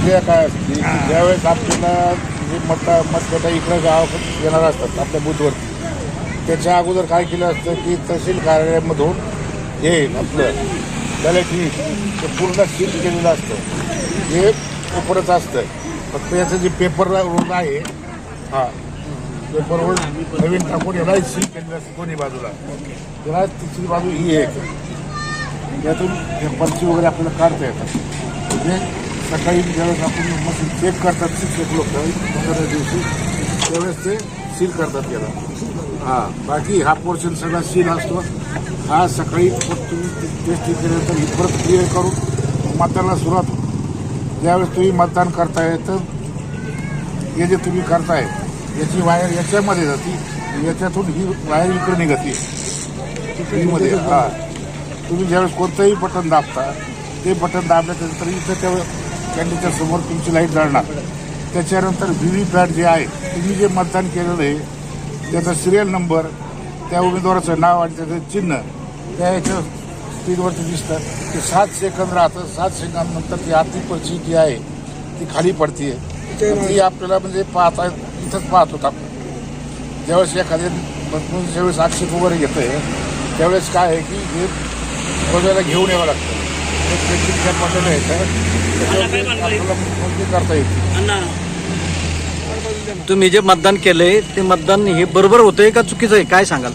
प्रक्रिया काय असते की ज्यावेळेस आपल्याला जे मतपेटा इकडं गावाकडे येणार असतात आपल्या बूथवरती, त्याच्या अगोदर काय केलं असतं की तहसील कार्यालयामधून हे आपलं बॅलेट ते पूर्ण सील केलेलं असतं, हे ओपनच असतं. फक्त याचं जे पेपर रोल आहे, हा पेपरवर नवीन टाकून याला सील केलेलं असतं दोन्ही बाजूला. त्याला तिसरी बाजू ही आहे, त्यातून हे पर्ची वगैरे आपल्याला काढता येतात. म्हणजे सकाळी ज्यावेळेस आपण मशीन चेक करतात शिक्षक लोक 15 दिवशी, त्यावेळेस ते सील करतात याला. हां, बाकी हा पोर्शन सगळा सील असतो. हा सकाळी तुम्ही टेस्टिंग केल्यानंतर ही परत क्लिअर करून मतदानाला सुरुवात होतो. ज्यावेळेस तुम्ही मतदान करताय तर हे जे तुम्ही करताय याची वायर याच्यामध्ये जाते, याच्यातून ही वायर इकडे निघते टीव्हीमध्ये. हां, तुम्ही ज्यावेळेस कोणतंही बटन दाबता, ते बटन दाबल्यानंतर इथं त्या कॅन्डीच्या समोर तुमची लाईट जळणार. त्याच्यानंतर व्हीव्हीपॅट जे आहे, तुम्ही जे मतदान केलेलं आहे त्याचा सिरियल नंबर, त्या उमेदवाराचं नाव आणि त्याचं चिन्ह त्या याच्या स्क्रीनवरती दिसतं. ते 7 सेकंद राहतं. 7 सेकंदानंतर ती आतली पर्ची जी आहे ती खाली पडते. ती आपल्याला म्हणजे पाहता इथंच पाहत होता. ज्यावेळेस एखाद्या ज्यावेळेस आक्षेप वगैरे घेतं आहे त्यावेळेस काय आहे की हे बघायला घेऊन यावं लागतं. एक प्रेक्षित पडलेलं आहे आपल्याला नोंदणी करता येते. तुम्ही जे मतदान केलंय ते मतदान हे बरोबर होतंय का चुकीचं आहे, काय सांगाल?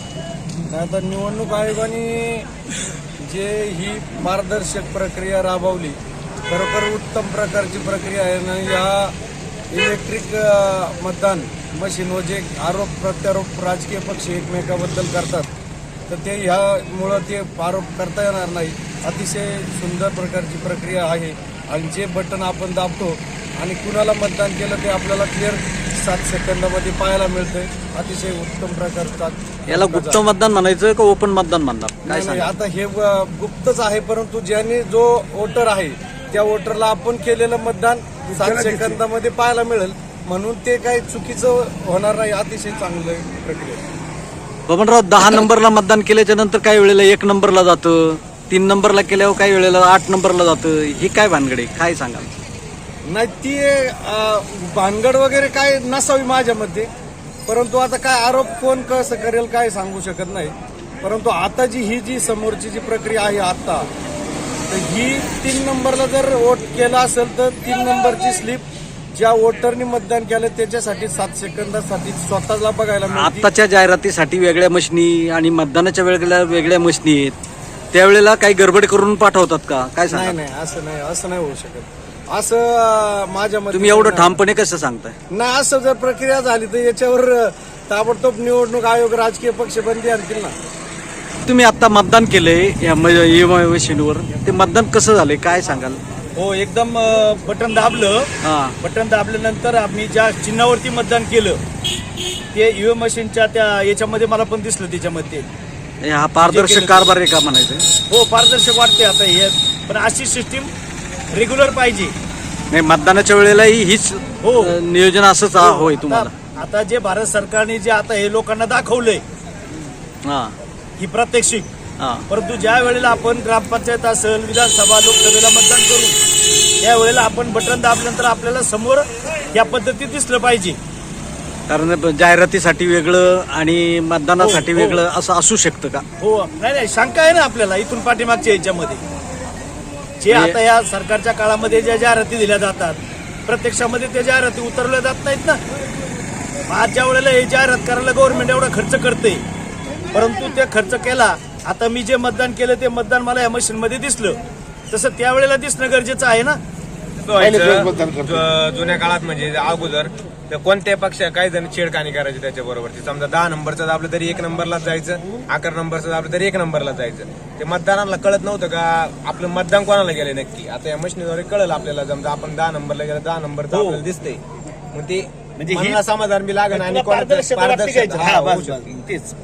आता निवडणूक आयोगाने जे ही पारदर्शक प्रक्रिया राबवली, खरोखर उत्तम प्रकारची प्रक्रिया आहे. आणि या इलेक्ट्रिक मतदान मशीनवर जे आरोप प्रत्यारोप राजकीय पक्ष एकमेकाबद्दल करतात, तर ते ह्यामुळं ते आरोप करता येणार नाही. अतिशय सुंदर प्रकारची प्रक्रिया आहे. आणि जे बटन आपण दाबतो आणि कुणाला मतदान केलं ते आपल्याला क्लिअर 7 सेकंदामध्ये पाहायला मिळतंय. अतिशय उत्तम प्रकारचा. याला गुप्त मतदान म्हणायचं का ओपन मतदान म्हणणार, काय नाही, सांगा? आता हे गुप्तच आहे, परंतु ज्यांनी जो वोटर आहे त्या वोटरला आपण केलेलं मतदान 7 सेकंदामध्ये पाहायला मिळेल, म्हणून ते काही चुकीचं होणार नाही. अतिशय चांगलं प्रक्रिया. बबनराव, 10 नंबरला मतदान केल्याच्या नंतर काही वेळेला 1 नंबरला जातं, 3 नंबरला केल्यावर काही वेळेला 8 नंबरला जातं. ही काय भानगडे, काय सांगाल? नाही, ती भानगड वगैरे काय नसावी माझ्या मते. परंतु आता काय आरोप कोण कसं करेल काय सांगू शकत नाही. परंतु आता ही जी समोरची जी प्रक्रिया आहे आता, तर ही 3 नंबरला जर वोट केला असेल तर 3 नंबरची स्लिप ज्या वोटरनी मतदान केलं त्याच्यासाठी 7 सेकंदासाठी स्वतःला बघायला मिळते. आताच्या जाहिरातीसाठी वेगळ्या मशिनी आणि मतदानाच्या वेळेला वेगळ्या मशिनी आहेत, त्यावेळेला काही गडबड करून पाठवतात का, काय सांगा? नाही, असं नाही होऊ शकत. असं माझ्या मते तुम्ही एवढं ठामपणे कसं सांगताय? नाही, असं जर प्रक्रिया झाली तर याच्यावर ताबडतोब निवडणूक आयोग राजकीय पक्ष बंदी आणतील ना. तुम्ही आता मतदान केलंय या मशीनवर, ते मतदान कसं झालंय, काय सांगाल? हो, एकदम बटन दाबलं. बटन दाबल्यानंतर आम्ही ज्या चिन्हावरती मतदान केलं ते ईव्हीएम मशीनच्या त्या याच्यामध्ये मला पण दिसलं. त्याच्यामध्ये हा पारदर्शक कारभार आहे का म्हणायचं? हो, पारदर्शक वाटते आता हे. पण अशी सिस्टीम रेग्युलर पाहिजे. नाही, मतदानाच्या वेळेलाही हीच नियोजन असंच होय तुम्हाला? आता जे भारत सरकारने जे आता हे लोकांना दाखवलंय ही प्रात्यक्षिक, परंतु ज्या वेळेला आपण ग्रामपंचायत असेल, विधानसभा, लोकसभेला मतदान करू त्यावेळेला आपण बटन दाबल्यानंतर आपल्याला समोर या पद्धतीत दिसलं पाहिजे. कारण जाहिरातीसाठी वेगळं आणि मतदानासाठी वेगळं असं असू शकतं का? हो, नाही, शंका आहे ना आपल्याला इथून पाठीमागच्या याच्यामध्ये. जे आता या सरकारच्या काळामध्ये ज्या जाहिराती दिल्या जातात प्रत्यक्षामध्ये त्या जाहिराती उतरवल्या जात नाहीत ना. आज ज्या वेळेला हे जाहिरात करायला गव्हर्नमेंट एवढा खर्च करते, परंतु ते खर्च केला. आता मी जे मतदान केलं ते मतदान मला या मशीनमध्ये दिसलं, तसं त्यावेळेला दिसणं गरजेचं आहे ना. जुन्या काळात म्हणजे अगोदर तर कोणत्या पक्ष काही जण छेडखानी करायची त्याच्याबरोबर. समजा 10 नंबरचं दाबलं तरी 1 नंबरला जायचं, 11 नंबरचं दाबलं तरी 1 नंबरला जायचं. ते मतदारांना कळत नव्हतं का आपलं मतदान कोणाला गेले नक्की. आता या मशीनद्वारे कळलं आपल्याला. समजा आपण 10 नंबरला गेलं, 10 नंबरचं आपल्याला दिसतंय, मग ते म्हणजे समाधान बी लागेल आणि पारदर्शक पारदर्शक तेच.